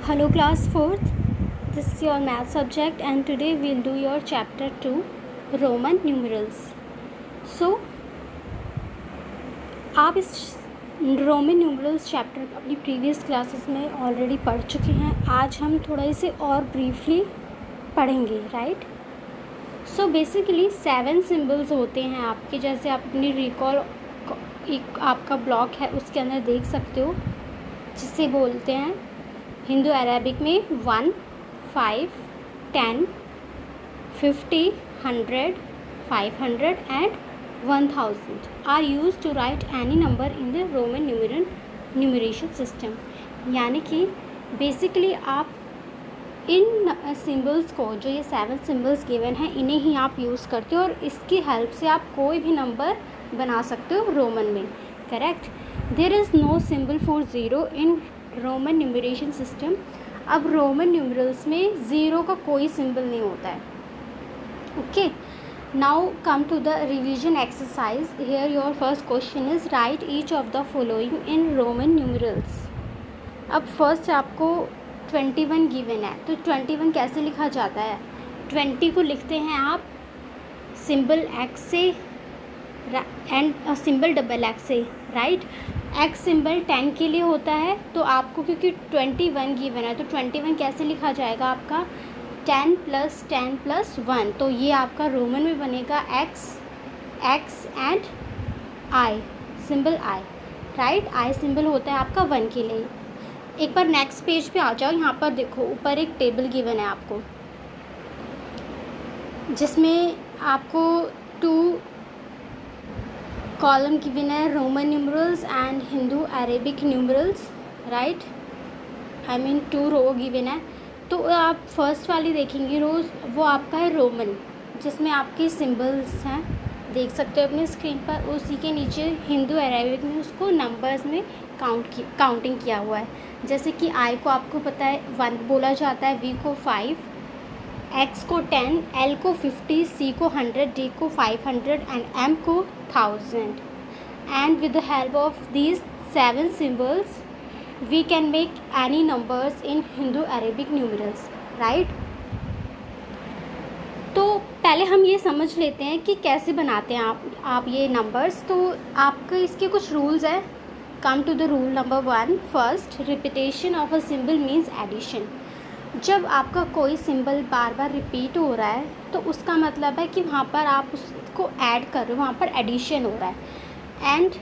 Hello class 4th, this is your math subject and today we'll do your chapter 2 Roman numerals. So आप इस Roman numerals chapter अपनी previous classes में already पढ़ चुके हैं. आज हम थोड़ा इसे और ब्रीफली पढ़ेंगे, राइट. सो बेसिकली 7 सिम्बल्स होते हैं आपके, जैसे आप अपनी रिकॉल एक आपका ब्लॉक है उसके अंदर देख सकते हो, जिसे बोलते हैं हिंदू अरेबिक में 1, 5, 10, 50, 100, 500 and 1000 are used to write any number in the Roman numeration system. यानी कि बेसिकली आप इन सिम्बल्स को, जो ये 7 सिम्बल्स गिवन हैं, इन्हें ही आप यूज़ करते हो और इसकी हेल्प से आप कोई भी नंबर बना सकते हो रोमन में, correct. There is no symbol for zero in Roman numeration system. अब रोमन न्यूमरल्स में ज़ीरो का कोई सिंबल नहीं होता है. Okay, now come to the revision exercise. Here your first question is write each of the following in Roman numerals. अब first आपको 21 given है, तो 21 कैसे लिखा जाता है. 20 को लिखते हैं आप सिंबल एक्स से एंड सिंबल डबल एक्स से, राइट. एक्स सिंबल 10 के लिए होता है, तो आपको क्योंकि 21 गिवन है तो 21 कैसे लिखा जाएगा आपका 10 + 10 + 1. तो ये आपका रोमन में बनेगा x and I, symbol I, right. I symbol होता है आपका 1 के लिए. एक बार नेक्स्ट पेज पे आ जाओ. यहाँ पर देखो ऊपर एक टेबल गिवन है आपको, जिसमें आपको 2 कॉलम गिवन है, Roman numerals and Hindu Arabic numerals, right. I mean 2 row given है. तो आप फर्स्ट वाली देखेंगे रोज, वो आपका है रोमन, जिसमें आपके सिंबल्स हैं, देख सकते हो अपने स्क्रीन पर. उसी के नीचे हिंदू अरेबिक में उसको नंबर्स में काउंटिंग किया हुआ है. जैसे कि आई को आपको पता है 1 बोला जाता है, वी को 5, एक्स को 10, एल को 50, सी को 100, डी को 500 एंड एम को 1000. And with the help of these 7 symbols we can make any numbers in Hindu Arabic numerals, right. तो पहले हम ये समझ लेते हैं कि कैसे बनाते हैं आप ये नंबर्स. तो आपके इसके कुछ रूल्स हैं. Come to the rule number 1. First, repetition of a symbol means addition. जब आपका कोई सिंबल बार बार रिपीट हो रहा है तो उसका मतलब है कि वहाँ पर आप उसको ऐड कर रहे हो, वहाँ पर एडिशन हो रहा है. And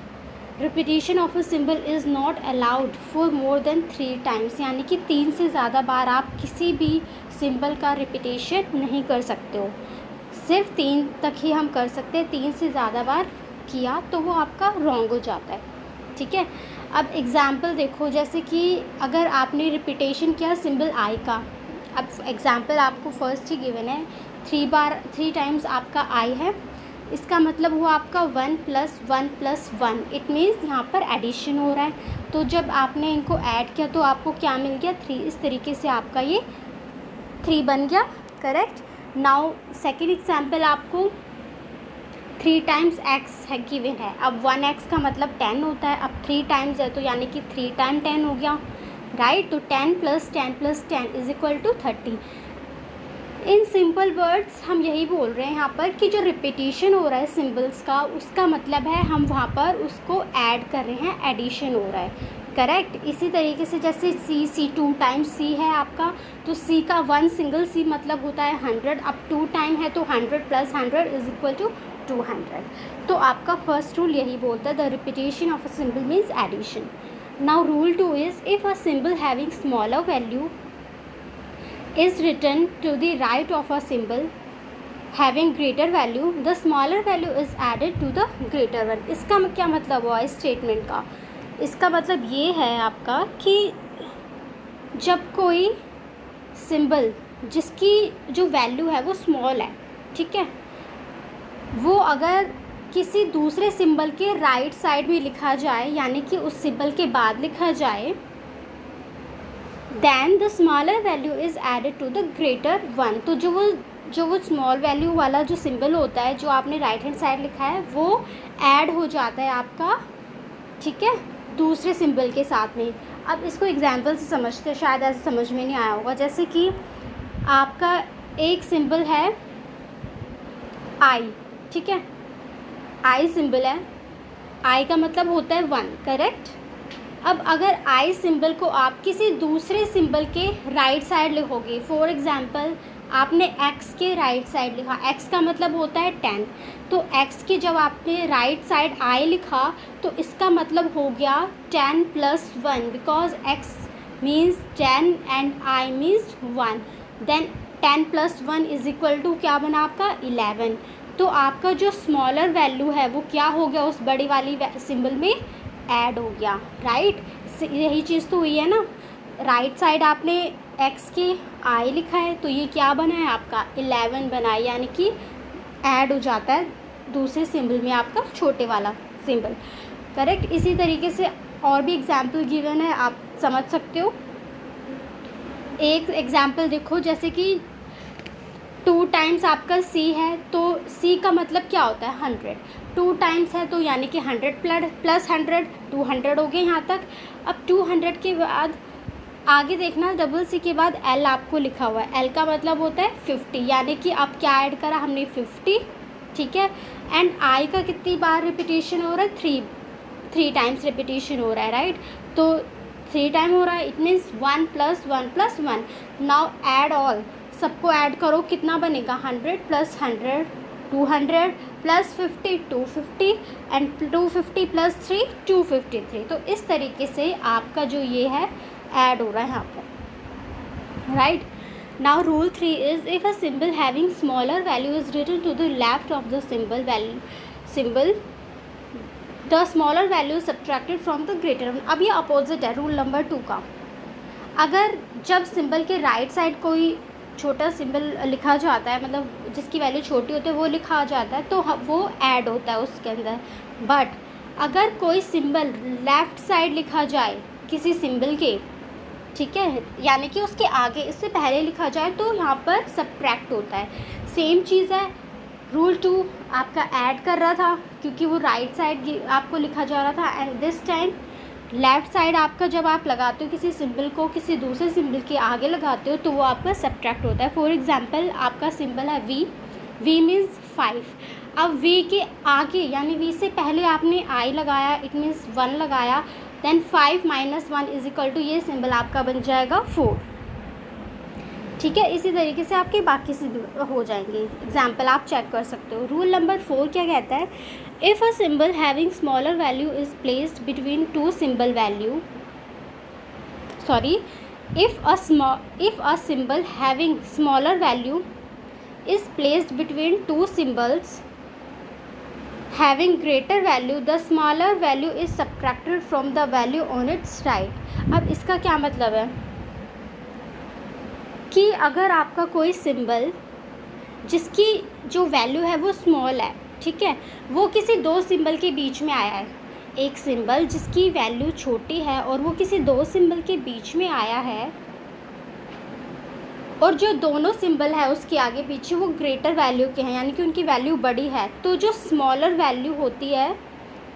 repetition of a symbol is not allowed for more than 3 times. यानी कि 3 से ज़्यादा बार आप किसी भी सिंबल का रिपीटेशन नहीं कर सकते हो. सिर्फ 3 तक ही हम कर सकते हैं. 3 से ज़्यादा बार किया तो वो आपका रॉन्ग हो जाता है, ठीक है. अब एग्ज़ाम्पल देखो, जैसे कि अगर आपने रिपीटेशन किया सिंबल आई का. अब एग्ज़ाम्पल आपको फर्स्ट ही गिवन है, 3 टाइम्स आपका आई है. इसका मतलब हुआ आपका 1 + 1 + 1. इट मीन्स यहाँ पर एडिशन हो रहा है. तो जब आपने इनको ऐड किया तो आपको क्या मिल गया 3. इस तरीके से आपका ये 3 बन गया, करेक्ट. नाउ सेकेंड एग्जाम्पल आपको 3 टाइम्स एक्स है गिवन है. अब 1x का मतलब 10 होता है. अब 3 टाइम्स है तो यानी कि 3 टाइम 10 हो गया, राइट. तो 10 + 10 + 10 = 30. इन सिंपल वर्ड्स हम यही बोल रहे हैं यहाँ पर कि जो रिपीटिशन हो रहा है सिंबल्स का, उसका मतलब है हम वहाँ पर उसको ऐड कर रहे हैं, एडिशन हो रहा है, करेक्ट. इसी तरीके से जैसे सी 2 टाइम्स सी है आपका, तो सी का 1 सिंगल सी मतलब होता है 100. अब 2 टाइम है तो 100 + 100 = 200. तो आपका फर्स्ट रूल यही बोलता है, the repetition of a symbol means addition. Now rule 2 is if a symbol having smaller value is written to the right of a symbol having greater value, the smaller value is added to the greater one. इसका क्या मतलब हुआ इस statement का. इसका मतलब ये है आपका कि जब कोई सिंबल जिसकी जो वैल्यू है वो स्मॉल है, ठीक है, वो अगर किसी दूसरे सिंबल के राइट साइड में लिखा जाए, यानी कि उस सिंबल के बाद लिखा जाए, then the smaller value is added to the greater one. तो जो वो स्मॉल वैल्यू वाला जो सिंबल होता है, जो आपने राइट हैंड साइड लिखा है, वो ऐड हो जाता है आपका, ठीक है, दूसरे सिंबल के साथ में. अब इसको एग्जाम्पल से समझते हैं, शायद ऐसे समझ में नहीं आया होगा। जैसे कि आपका एक सिंबल है आई, ठीक है, आई सिंबल है, आई का मतलब होता है 1, करेक्ट। अब अगर आई सिंबल को आप किसी दूसरे सिंबल के राइट साइड लिखोगे, फॉर एग्जांपल आपने x के राइट साइड लिखा, x का मतलब होता है 10, तो x के जब आपने राइट साइड i लिखा तो इसका मतलब हो गया 10 + 1, because x means 10 and i means 1, then 10 + 1 = क्या बना आपका 11। तो आपका जो स्मॉलर वैल्यू है वो क्या हो गया, उस बड़ी वाली सिंबल में ऐड हो गया, राइट। यही चीज़ तो हुई है ना, राइट साइड आपने x के i लिखा है तो ये क्या बना है आपका 11 बना है, यानी कि ऐड हो जाता है दूसरे सिंबल में आपका छोटे वाला सिंबल, करेक्ट। इसी तरीके से और भी एग्जाम्पल गिवन है, आप समझ सकते हो। एक एग्जाम्पल देखो, जैसे कि 2 टाइम्स आपका c है तो c का मतलब क्या होता है 100, 2 टाइम्स है तो यानी कि 100 + 100 200 हो गए यहाँ तक। अब 200 के बाद आगे देखना, डबल c के बाद l आपको लिखा हुआ है, l का मतलब होता है 50, यानी कि अब क्या ऐड करा हमने 50, ठीक है। एंड i का कितनी बार रिपीटेशन हो रहा है 3 टाइम्स रिपीटेशन हो रहा है, राइट। तो 3 टाइम हो रहा है, it means 1 + 1 + 1। Now add all, सबको ऐड करो, कितना बनेगा 100 + 100 200 + 50 250 एंड 250 + 3 253। तो इस तरीके से आपका जो ये है ऐड हो रहा है यहाँ पर, right. Now rule 3 is if a symbol having smaller value is written to the left of the symbol the smaller value subtracted from the greater one. अब ये अपोजिट है रूल नंबर 2 का। अगर जब सिंबल के राइट साइड कोई छोटा symbol लिखा जाता है, मतलब जिसकी वैल्यू छोटी होती है वो लिखा जाता है, तो वो ऐड होता है उसके अंदर। बट अगर कोई सिंबल लेफ़्ट साइड लिखा जाए किसी सिंबल के, ठीक है, यानी कि उसके आगे इससे पहले लिखा जाए, तो यहाँ पर सब्ट्रैक्ट होता है। सेम चीज़ है, रूल 2 आपका ऐड कर रहा था क्योंकि वो राइट साइड आपको लिखा जा रहा था, and this time left side आपका जब आप लगाते हो किसी सिंबल को किसी दूसरे सिंबल के आगे लगाते हो तो वो आपका सब्ट्रैक्ट होता है। फॉर एग्जांपल आपका सिंबल है v मीन्स 5। अब v के आगे यानी v से पहले आपने i लगाया, इट मीन्स 1 लगाया, देन 5 - 1 = ये सिंबल आपका बन जाएगा 4, ठीक है। इसी तरीके से आपके बाकी सिंबल हो जाएंगे। एग्जाम्पल आप चेक कर सकते हो। रूल नंबर 4 क्या कहता है, if a symbol having smaller value is placed between two symbol value, if a symbol having smaller value is placed between two symbols having greater value, the smaller value is subtracted from the value on its right। अब इसका क्या मतलब है कि अगर आपका कोई symbol जिसकी जो वैल्यू है वो स्मॉल है, ठीक है, वो किसी दो सिंबल के बीच में आया है, एक सिंबल जिसकी वैल्यू छोटी है और वो किसी दो सिंबल के बीच में आया है, और जो दोनों सिंबल है उसके आगे पीछे वो ग्रेटर वैल्यू के हैं, यानी कि उनकी वैल्यू बड़ी है, तो जो स्मॉलर वैल्यू होती है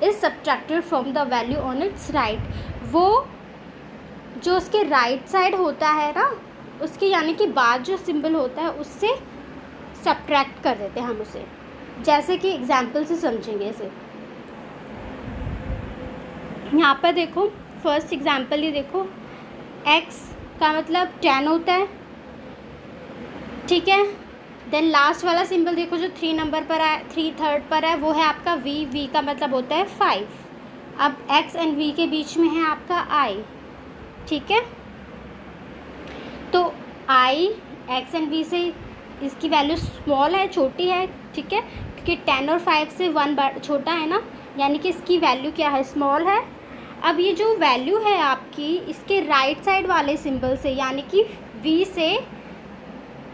is subtracted from the value on it's right. वो जो उसके राइट साइड होता है ना, उसके यानी कि बाद जो सिंबल होता है उससे सब्ट्रैक्ट कर देते हैं हम उसे। जैसे कि एग्जाम्पल से समझेंगे इसे। यहाँ पर देखो, फर्स्ट एग्जाम्पल ये देखो, x का मतलब 10 होता है, ठीक है। देन लास्ट वाला सिंबल देखो जो 3 नंबर पर है, 3/3 पर है, वो है आपका v का मतलब होता है 5। अब x एंड v के बीच में है आपका i, ठीक है। तो i x एंड v से इसकी वैल्यू स्मॉल है, छोटी है, ठीक है, क्योंकि 10 और 5 से 1 छोटा है ना, यानी कि इसकी वैल्यू क्या है, स्मॉल है। अब ये जो वैल्यू है आपकी इसके राइट साइड वाले सिंबल से यानी कि v से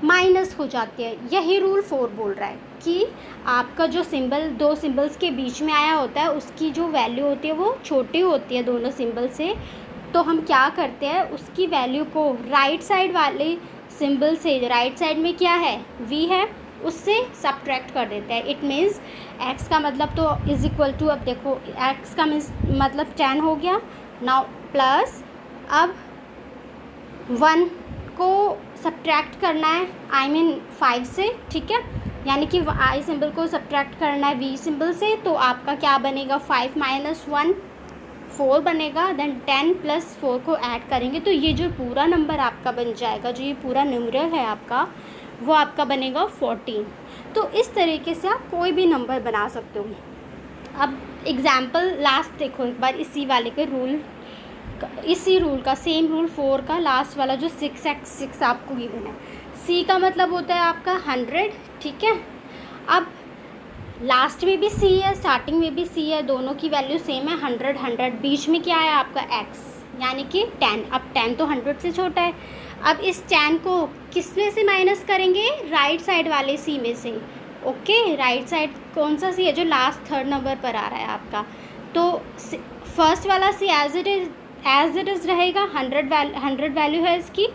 माइनस हो जाती है। यही रूल 4 बोल रहा है कि आपका जो सिंबल दो सिंबल्स के बीच में आया होता है उसकी जो वैल्यू होती है वो छोटी होती है दोनों सिंबल से, तो हम क्या करते हैं उसकी वैल्यू को राइट साइड वाले सिंबल से, राइट साइड में क्या है v है, उससे सब्ट्रैक्ट कर देते हैं। इट मीन्स x का मतलब तो इज इक्वल टू, अब देखो x का मतलब 10 हो गया, नाउ प्लस अब 1 को सब्ट्रैक्ट करना है, I mean 5 से, ठीक है, यानी कि I सिंबल को सब्ट्रैक्ट करना है V सिंबल से, तो आपका क्या बनेगा 5 माइनस 1 4 बनेगा, देन 10 प्लस 4 को ऐड करेंगे तो ये जो पूरा नंबर आपका बन जाएगा, जो ये पूरा न्यूमरल है आपका, वो आपका बनेगा 14। तो इस तरीके से आप कोई भी नंबर बना सकते हो। अब एग्जाम्पल लास्ट देखो एक बार, इसी वाले के रूल, इसी रूल का सेम रूल 4 का लास्ट वाला जो 6x6 आपको गिवन है। C का मतलब होता है आपका 100, ठीक है। अब लास्ट में भी C है, स्टार्टिंग में भी C है, दोनों की वैल्यू सेम है 100 100, बीच में क्या है आपका x यानी कि 10। अब 10 तो 100 से छोटा है। अब इस 10 को किस में से माइनस करेंगे, राइट साइड वाले C में से, ओके। राइट साइड कौन सा C है, जो लास्ट 3rd नंबर पर आ रहा है आपका, तो फर्स्ट वाला C एज इट इज़ रहेगा, 100 वैल्यू है इसकी,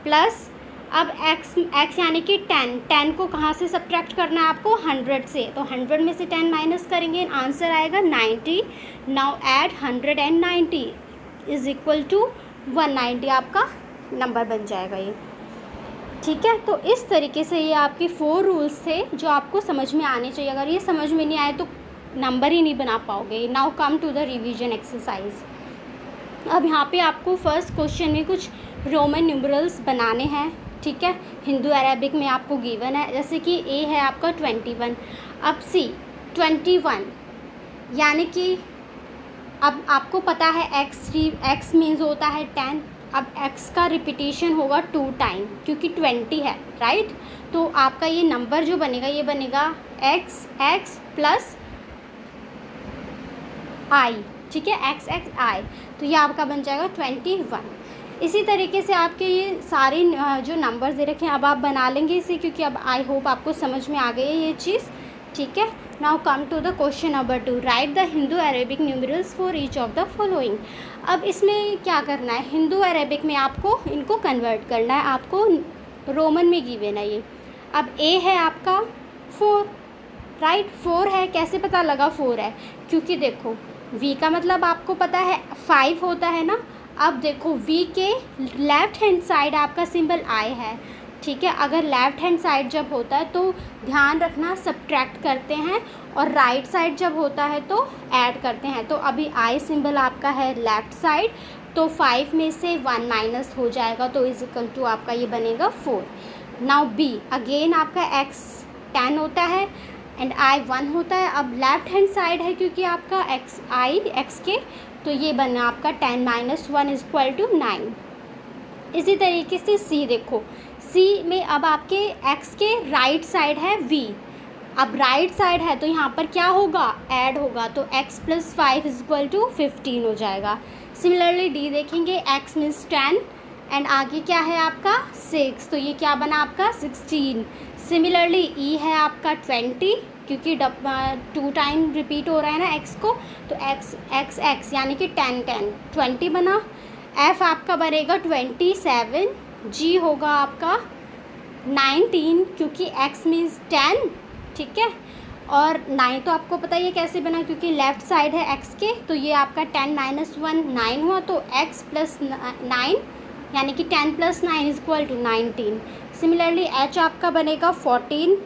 प्लस अब x यानी कि 10 को कहाँ से सब्ट्रैक्ट करना है आपको, 100 से, तो 100 में से 10 माइनस करेंगे, आंसर आएगा 90। Now add 100 and 90 is equal to 190, आपका नंबर बन जाएगा ये, ठीक है। तो इस तरीके से ये आपके 4 रूल्स थे जो आपको समझ में आने चाहिए। अगर ये समझ में नहीं आए तो नंबर ही नहीं बना पाओगे। Now come to the revision exercise. अब यहाँ पे आपको फर्स्ट क्वेश्चन में कुछ रोमन न्यूमरल्स बनाने हैं, ठीक है। हिंदू अरेबिक में आपको गिवन है, जैसे कि A है आपका 21, अब C 21, यानी कि अब आपको पता है x मीन्स होता है 10, अब x का रिपीटेशन होगा 2 टाइम क्योंकि 20 है, राइट। तो आपका ये नंबर जो बनेगा, ये बनेगा x प्लस I, ठीक है, x I, तो ये आपका बन जाएगा 21। इसी तरीके से आपके ये सारे जो नंबर्स दे रखे हैं, अब आप बना लेंगे इसे, क्योंकि अब आई होप आपको समझ में आ गई है ये चीज़, ठीक है। Now come to the question number 2, write the Hindu Arabic numerals for each of the following. अब इसमें क्या करना है, हिंदू अरेबिक में आपको इनको कन्वर्ट करना है, आपको रोमन में गिवन है ये। अब A है आपका 4, राइट, 4 है, कैसे पता लगा 4 है, क्योंकि देखो V का मतलब आपको पता है 5 होता है ना। अब देखो V के लेफ़्ट हैंड साइड आपका सिंबल I है, ठीक है। अगर लेफ़्ट हैंड साइड जब होता है तो ध्यान रखना सब्ट्रैक्ट करते हैं, और राइट साइड जब होता है तो ऐड करते हैं। तो अभी I सिंबल आपका है लेफ़्ट साइड, तो 5 में से 1 माइनस हो जाएगा, तो इज इक्वल टू आपका ये बनेगा 4। नाउ B अगेन आपका x 10 होता है एंड I 1 होता है। अब लेफ़्ट हैंड साइड है क्योंकि आपका x के, तो ये बना आपका 10 माइनस 1 इज इक्वल टू 9। इसी तरीके से C देखो, C में अब आपके x के राइट साइड है V, अब राइट साइड है तो यहाँ पर क्या होगा, ऐड होगा, तो x plus 5 is equal to 15 हो जाएगा। सिमिलरली D देखेंगे, x मीन्स 10 एंड आगे क्या है आपका 6, तो ये क्या बना आपका 16। सिमिलरली E है आपका 20, क्योंकि 2 टाइम रिपीट हो रहा है ना x को, तो x यानी कि 10 20 बना। F आपका बनेगा 27, G होगा आपका 19 क्योंकि x मीन्स 10, ठीक है। और 9 तो आपको पता ही है कैसे बना, क्योंकि लेफ़्ट साइड है x के, तो ये आपका 10 माइनस 1 9 हुआ, तो x प्लस 9 यानी कि 10 plus 9 is equal to 19। Similarly H आपका बनेगा 14,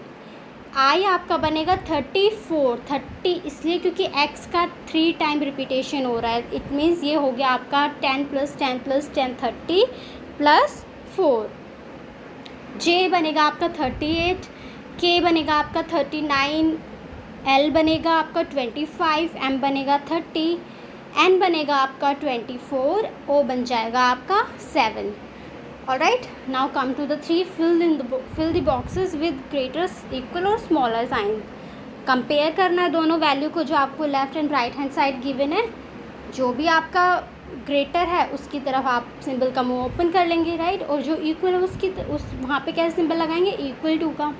I आपका बनेगा 34, 30 इसलिए क्योंकि x का 3 टाइम रिपीटेशन हो रहा है, इट मीन्स ये हो गया आपका 10 प्लस 10 प्लस 10 30 प्लस 4। J बनेगा आपका 38, K बनेगा आपका 39, L बनेगा आपका 25, M बनेगा 30, N बनेगा आपका 24, O बन जाएगा आपका 7। Alright, now come to the 3, fill the boxes with greater equal और स्मॉलर साइन। कंपेयर करना है दोनों वैल्यू को जो आपको left and right hand side given है, जो भी आपका ग्रेटर है उसकी तरफ आप सिंबल का मुंह ओपन कर लेंगे, राइट, और जो इक्वल है उसकी वहाँ पे क्या सिंबल लगाएंगे, इक्वल टू का।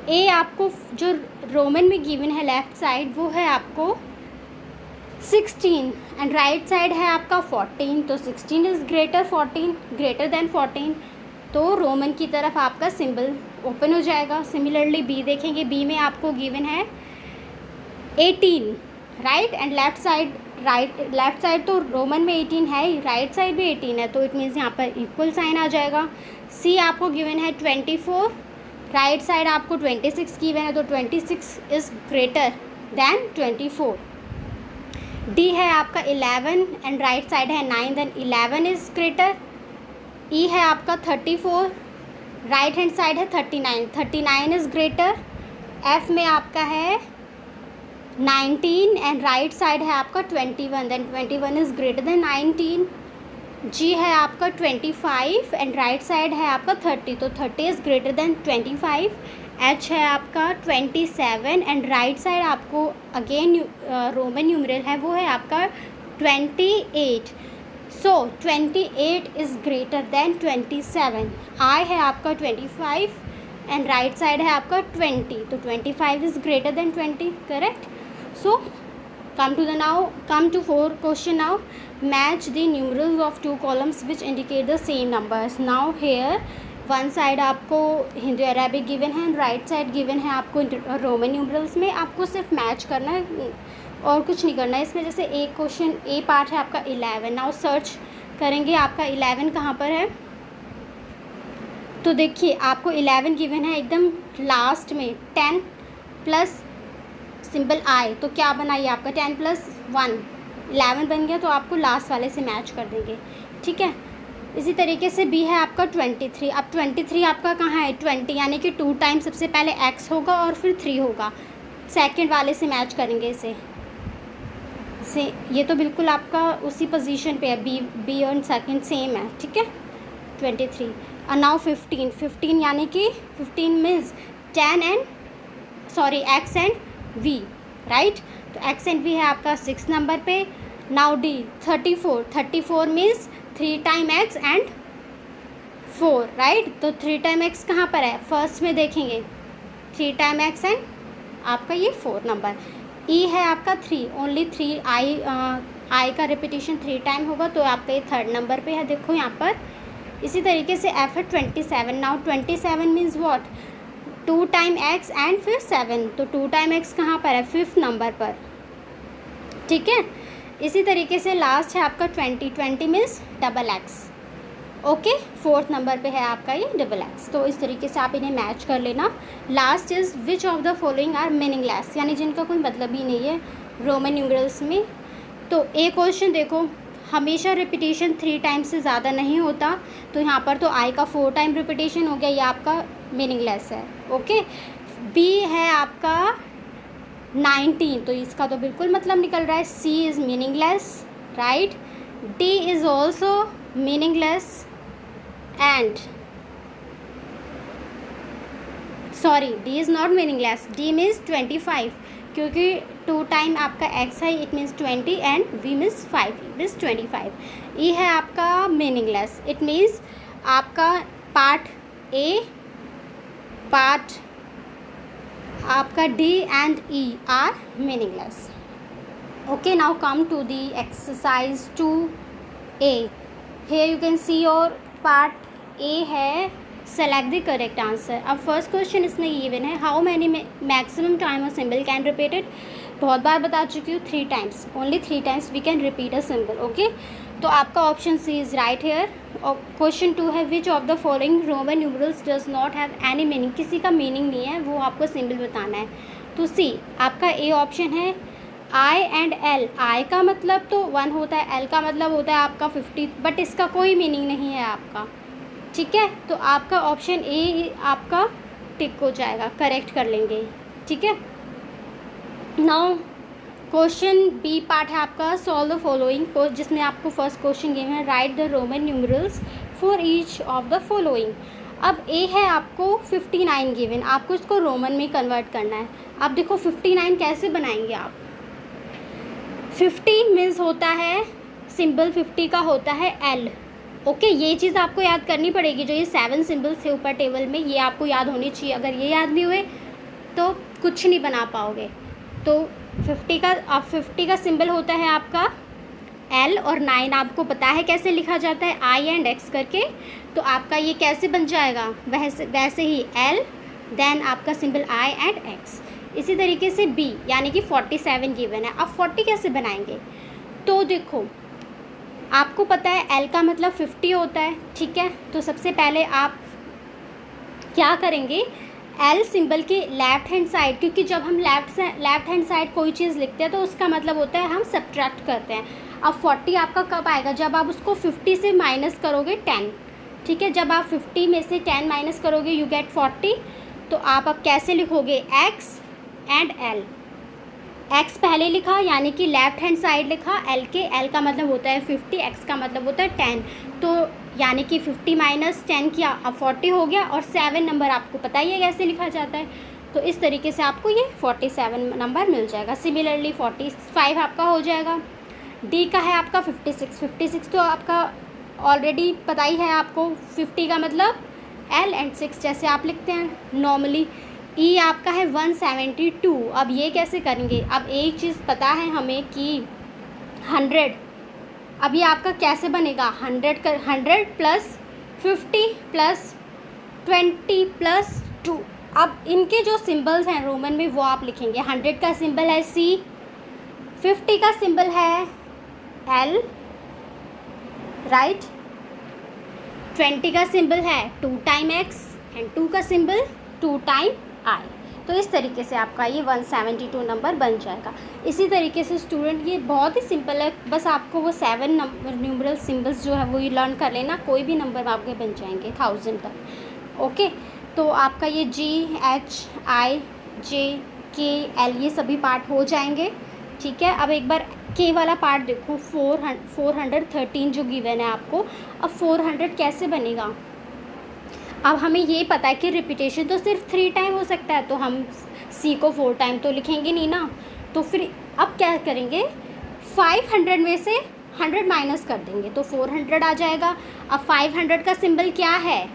ए आपको जो रोमन में गिवन है लेफ़्ट साइड, वो है आपको 16 एंड राइट साइड है आपका 14, तो 16 इज़ ग्रेटर देन 14, तो रोमन की तरफ आपका सिंबल ओपन हो जाएगा। सिमिलरली बी देखेंगे, बी में आपको गिवन है 18, right, and left side right left side तो रोमन में 18 है ही, राइट साइड भी 18 है, तो इट मीन्स यहाँ पर इक्वल साइन आ जाएगा। सी आपको गिवन है 24, राइट साइड आपको 26 गिवन है, तो 26 इज़ ग्रेटर देन 24। डी है आपका 11 एंड राइट साइड है 9, देन 11 इज़ ग्रेटर। ई है आपका 34, राइट हैंड साइड है 39, 39 इज़ ग्रेटर। एफ में आपका है 19 एंड राइट साइड है आपका 21, देन 21 इज़ ग्रेटर देन 19। जी है आपका 25 एंड राइट साइड है आपका 30, तो 30 इज़ ग्रेटर देन 25। एच है आपका 27 एंड राइट साइड आपको अगेन रोमन न्यूमरल है, वो है आपका 28। सो 28 इज़ ग्रेटर देन 27। आई है आपका 25 एंड राइट साइड है आपका 20, तो 25 is greater than 20, correct. So come to four question now. Match the numerals of two columns which indicate the same numbers. Now here one side आपको Hindu Arabic given है and right side given है आपको Roman numerals में। आपको सिर्फ match करना है और कुछ नहीं करना है इसमें। जैसे एक क्वेश्चन ए पार्ट है आपका 11, नाउ सर्च करेंगे आपका 11 कहाँ पर है। तो देखिए आपको 11 गिवन है एकदम लास्ट में 10 प्लस सिंबल आई, तो क्या बना ये आपका 10 प्लस 1 11 बन गया, तो आपको लास्ट वाले से मैच कर देंगे, ठीक है। इसी तरीके से बी है आपका 23। अब 23 आपका कहाँ है 20, यानी कि 2 टाइम सबसे पहले x होगा और फिर 3 होगा, सेकंड वाले से मैच करेंगे इसे ये तो बिल्कुल आपका उसी पोजीशन पे है, बी और सेकंड सेम है, ठीक है 23। और नाउ 15 यानी कि 15 means 10 and x and v, right. तो x एंड v है आपका 6 नंबर पे। Now D 34 means 3 time x and 4, right. तो 3 टाइम x कहाँ पर है, फर्स्ट में देखेंगे 3 टाइम x एंड आपका ये 4 नंबर। e है आपका 3, ओनली 3 आई का रिपीटिशन 3 टाइम होगा, तो आपका ये 3rd नंबर पे है, देखो यहाँ पर। इसी तरीके से f है 27। Now 27 means what 2 time x and फिर 7, तो 2 टाइम x कहाँ पर है 5th नंबर पर, ठीक है। इसी तरीके से लास्ट है आपका 20 means double x, okay 4th number पे है आपका ये डबल x। तो इस तरीके से आप इन्हें मैच कर लेना। Last is which of the following are meaningless, यानी जिनका कोई मतलब ही नहीं है रोमन न्यूमरल्स में। तो एक क्वेश्चन देखो, हमेशा रिपीटेशन 3 टाइम से ज़्यादा नहीं होता, तो यहाँ पर तो आई का 4 टाइम रिपीटेशन हो गया, ये आपका मीनिंगलेस है, ओके। बी है आपका 19, तो इसका तो बिल्कुल मतलब निकल रहा है, C is meaningless, right. D is also meaningless and sorry D is not meaningless, D means 25, क्योंकि 2 टाइम आपका x है, it means 20 and v means 5, means 25। E है आपका मीनिंगलेस, इट मीन्स आपका पार्ट ए, पार्ट आपका D and E are meaningless. Okay, now come to the exercise 2A. Here you can see your part A है select the correct answer. अब first question इसमें given है how many maximum time a symbol can repeated. बहुत बार बता चुकी हूँ 3 times, only 3 times we can repeat a symbol, okay. तो आपका option C is right here. और क्वेश्चन 2 है which of the following Roman numerals does not have any meaning, किसी का मीनिंग नहीं है, वो आपको सिंबल बताना है। तो सी आपका ए ऑप्शन है आई एंड एल। आई का मतलब तो 1 होता है, एल का मतलब होता है आपका 50, बट इसका कोई मीनिंग नहीं है आपका, ठीक है। तो आपका ऑप्शन ए आपका टिक हो जाएगा, करेक्ट कर लेंगे, ठीक है। नाउ क्वेश्चन बी पार्ट है आपका सॉल्व द फॉलोइंग, जिसमें आपको फर्स्ट क्वेश्चन गिवन है right the Roman numerals for each of the following. अब ए है आपको 59 गिवन, आपको इसको रोमन में कन्वर्ट करना है। अब देखो 59 कैसे बनाएंगे आप, 50 मीन्स होता है सिंबल 50 का होता है एल, ओके। ये चीज़ आपको याद करनी पड़ेगी, जो ये 7 सिंबल्स थे ऊपर टेबल में, ये आपको याद होनी चाहिए। अगर ये याद नहीं हुए तो कुछ नहीं बना पाओगे। तो 50 का सिंबल होता है आपका एल, और 9 आपको पता है कैसे लिखा जाता है, आई एंड एक्स करके। तो आपका ये कैसे बन जाएगा, वैसे ही एल देन आपका सिंबल आई एंड एक्स। इसी तरीके से बी यानी कि 47 गिवन है। अब 40 कैसे बनाएंगे, तो देखो आपको पता है L का मतलब 50 होता है, ठीक है। तो सबसे पहले आप क्या करेंगे, L सिंबल के लेफ़्ट हैंड साइड, क्योंकि जब हम लेफ़्ट हैंड साइड कोई चीज़ लिखते हैं तो उसका मतलब होता है हम सब्ट्रैक्ट करते हैं। अब 40 आपका कब आएगा, जब आप उसको 50 से माइनस करोगे 10, ठीक है। जब आप 50 में से 10 माइनस करोगे यू गेट 40। तो आप अब कैसे लिखोगे, x एंड l। x पहले लिखा यानी कि लेफ़्ट हैंड साइड लिखा l के, l का मतलब होता है 50, x का मतलब होता है 10। तो यानी कि 50 माइनस 10 किया, अब 40 हो गया। और 7 नंबर आपको पता ही है कैसे लिखा जाता है, तो इस तरीके से आपको ये 47 नंबर मिल जाएगा। सिमिलरली 45 आपका हो जाएगा। डी का है आपका 56 तो आपका ऑलरेडी पता ही है आपको, 50 का मतलब L एंड 6 जैसे आप लिखते हैं नॉर्मली। ई आपका है 172। अब ये कैसे करेंगे, अब एक चीज़ पता है हमें कि 100, अब ये आपका कैसे बनेगा, 100 प्लस 50 प्लस 20 प्लस 2। अब इनके जो सिंबल्स हैं रोमन में वो आप लिखेंगे। 100 का सिंबल है C, 50 का सिंबल है L, राइट। 20 का सिंबल है 2 टाइम X एंड 2 का सिंबल 2 टाइम I। तो इस तरीके से आपका ये 172 नंबर बन जाएगा। इसी तरीके से स्टूडेंट ये बहुत ही सिंपल है, बस आपको वो 7 न्यूमरल सिंबल्स जो है वो ये लर्न कर लेना, कोई भी नंबर आपके बन जाएंगे 1000 तक। ओके, तो आपका ये G H I J K L ये सभी पार्ट हो जाएंगे, ठीक है। अब एक बार K वाला पार्ट देखो, 413 जो गिवन है आपको। अब 400 कैसे बनेगा, अब हमें ये पता है कि रिपीटेशन तो सिर्फ 3 टाइम हो सकता है, तो हम C को 4 टाइम तो लिखेंगे नहीं ना। तो फिर अब क्या करेंगे, 500 में से 100 माइनस कर देंगे तो 400 आ जाएगा। अब 500 का सिंबल क्या है,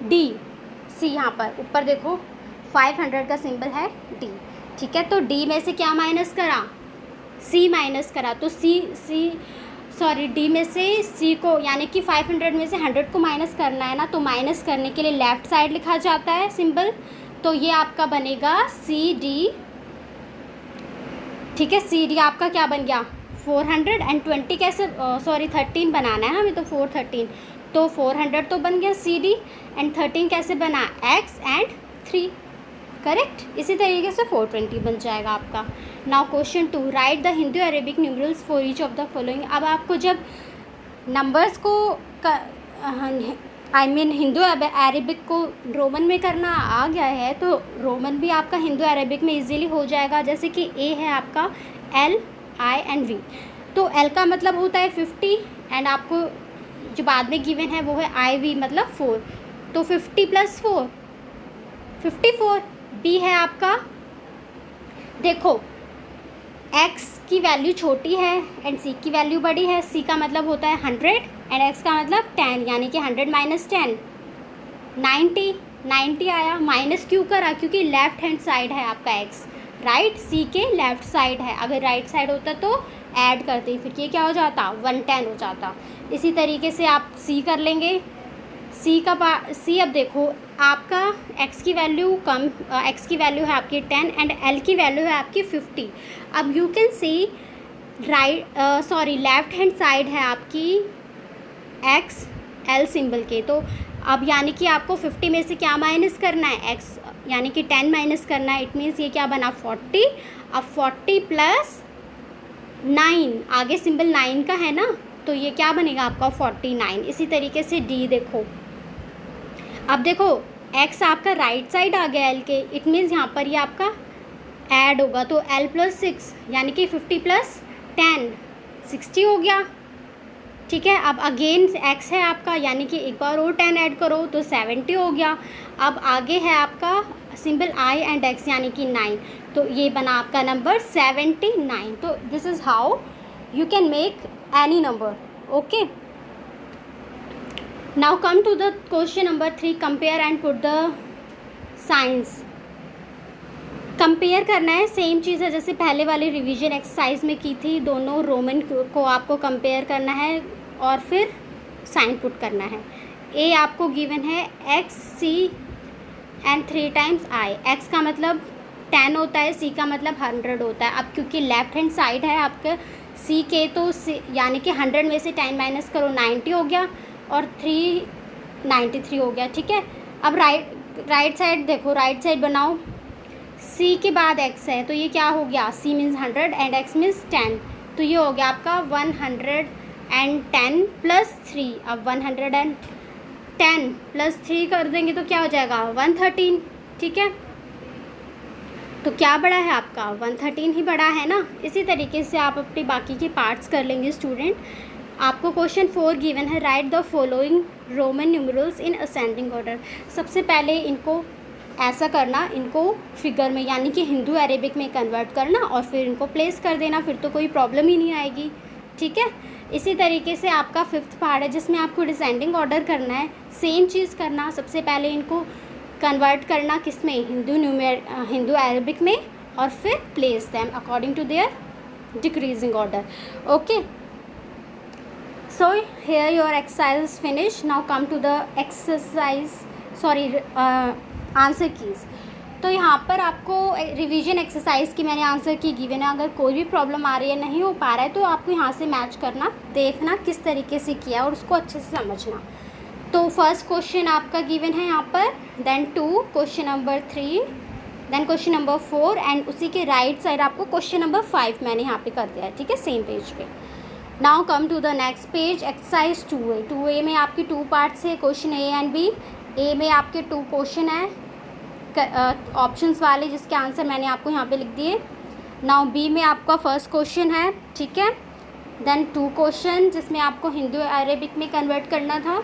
D। C यहाँ पर ऊपर देखो 500 का सिंबल है D, ठीक है। तो D में से क्या माइनस करा, C माइनस करा। तो D में से C को यानी कि 500 में से 100 को माइनस करना है ना, तो माइनस करने के लिए लेफ़्ट साइड लिखा जाता है सिंबल। तो ये आपका बनेगा CD, ठीक है। CD आपका क्या बन गया 400 एंड 20 कैसे 13 बनाना है हमें, तो 413 तो 400 तो बन गया CD एंड 13 कैसे बना X एंड 3, करेक्ट। इसी तरीके से 420 बन जाएगा आपका। Now question 2, write the Hindu Arabic numerals for each of the following. अब आपको जब नंबर्स को हिंदू अरेबिक को रोमन में करना आ गया है, तो रोमन भी आपका हिंदू अरेबिक में इजीली हो जाएगा। जैसे कि A है आपका L I एंड V, तो L का मतलब होता है 50 एंड आपको जो बाद में गिवन है वो है IV मतलब 4, तो 50 प्लस 4 54। B है आपका, देखो X की वैल्यू छोटी है एंड C की वैल्यू बड़ी है। C का मतलब होता है 100 एंड X का मतलब 10, यानी कि 100 माइनस 10 90 आया। माइनस क्यों करा, क्योंकि लेफ़्ट हैंड साइड है आपका X, राइट। C के लेफ़्ट साइड है, अगर राइट साइड होता तो ऐड करते, फिर ये क्या हो जाता 110 हो जाता। इसी तरीके से आप C कर लेंगे। C अब देखो आपका X की वैल्यू है आपकी 10 एंड L की वैल्यू है आपकी 50। अब you can see left hand side है आपकी X L सिंबल के, तो अब यानी कि आपको 50 में से क्या माइनस करना है, X यानी कि 10 माइनस करना है। इट मीन्स ये क्या बना 40। अब 40 प्लस 9, आगे सिंबल 9 का है ना, तो ये क्या बनेगा आपका 49। इसी तरीके से D देखो, अब देखो X आपका राइट साइड आ गया L के, इट मीन्स यहाँ पर ये आपका ऐड होगा, तो L प्लस 6 यानी कि 50 प्लस 10 60 हो गया, ठीक है। अब अगेन X है आपका, यानी कि एक बार और 10 ऐड करो तो 70 हो गया। अब आगे है आपका सिंबल I एंड X यानी कि 9, तो ये बना आपका नंबर 79। तो this is how you can make any number, okay. Now come to the question number 3, compare and put the signs. Compare करना है, सेम चीज़ है जैसे पहले वाली रिवीजन एक्सरसाइज में की थी, दोनों रोमन को आपको कंपेयर करना है और फिर साइन पुट करना है। A आपको गिवन है X C and 3 times I। X का मतलब 10 होता है, C का मतलब 100 होता है। अब क्योंकि लेफ़्ट हैंड साइड है आपका सी के तो यानी कि 100 में से 10 माइनस करो 90 हो गया और 3 93 हो गया, ठीक है। अब राइट साइड देखो, राइट साइड बनाओ, सी के बाद एक्स है तो ये क्या हो गया, C means 100 and X means 10, तो ये हो गया आपका 110 प्लस 3। अब 110 प्लस 3 कर देंगे तो क्या हो जाएगा 113, ठीक है। तो क्या बड़ा है आपका 113 ही बड़ा है ना। इसी तरीके से आप अपने बाकी के पार्ट्स कर लेंगे स्टूडेंट। आपको क्वेश्चन 4 गिवन है, right the following Roman numerals in ascending order. सबसे पहले इनको ऐसा करना, इनको फिगर में यानी कि हिंदू अरेबिक में कन्वर्ट करना और फिर इनको प्लेस कर देना, फिर तो कोई प्रॉब्लम ही नहीं आएगी, ठीक है। इसी तरीके से आपका 5th पार्ट है जिसमें आपको डिसेंडिंग ऑर्डर करना है, सेम चीज़ करना। सबसे पहले इनको कन्वर्ट करना किस में, हिंदू अरेबिक में, और फिर place them according to their decreasing order. Okay, so here your exercise is finish. Now come to the exercise answer keys. तो यहाँ पर आपको रिवीजन एक्सरसाइज की मैंने आंसर की गिवन है। अगर कोई भी प्रॉब्लम आ रही है, नहीं हो पा रहा है, तो आपको यहाँ से मैच करना, देखना किस तरीके से किया और उसको अच्छे से समझना। तो फर्स्ट क्वेश्चन आपका गिवन है यहाँ पर, then 2, question number 3, then question number 4 and उसी के राइट साइड आपको क्वेश्चन नंबर 5 मैंने यहाँ पे कर दिया है, ठीक है, सेम पेज पे। Now come to the next page, exercise 2A में आपकी 2 पार्ट्स है, question A and B. A में आपके 2 क्वेश्चन है ऑप्शंस वाले जिसके आंसर मैंने आपको यहाँ पे लिख दिए। नाउ बी में आपका फर्स्ट क्वेश्चन है, ठीक है, देन 2 क्वेश्चन जिसमें आपको हिंदू अरेबिक में कन्वर्ट करना था।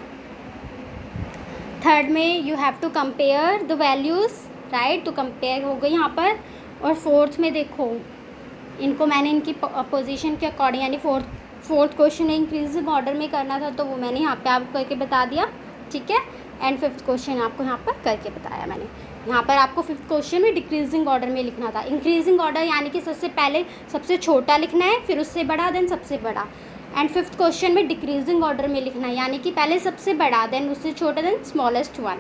थर्ड में you have to compare the values, right, तो कंपेयर हो गई यहाँ पर। और फोर्थ में देखो, इनको मैंने इनकी पोजीशन के अकॉर्डिंग यानी फोर्थ क्वेश्चन इंक्रीजिंग ऑर्डर में करना था, तो वो मैंने यहाँ पे आपको करके बता दिया, ठीक है। एंड 5th क्वेश्चन आपको यहाँ पर करके बताया मैंने। यहाँ पर आपको 5th क्वेश्चन में डिक्रीजिंग ऑर्डर में लिखना था। इंक्रीजिंग ऑर्डर यानी कि सबसे पहले सबसे छोटा लिखना है, फिर उससे बड़ा, देन सबसे बड़ा। एंड 5th क्वेश्चन में डिक्रीजिंग ऑर्डर में लिखना है, यानी कि पहले सबसे बड़ा, देन उससे छोटा, then smallest one.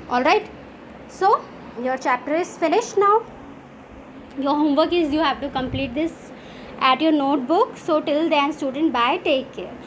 Alright, so your chapter is finish now. Your homework is you have to complete this at your notebook. So till then student, bye, take care.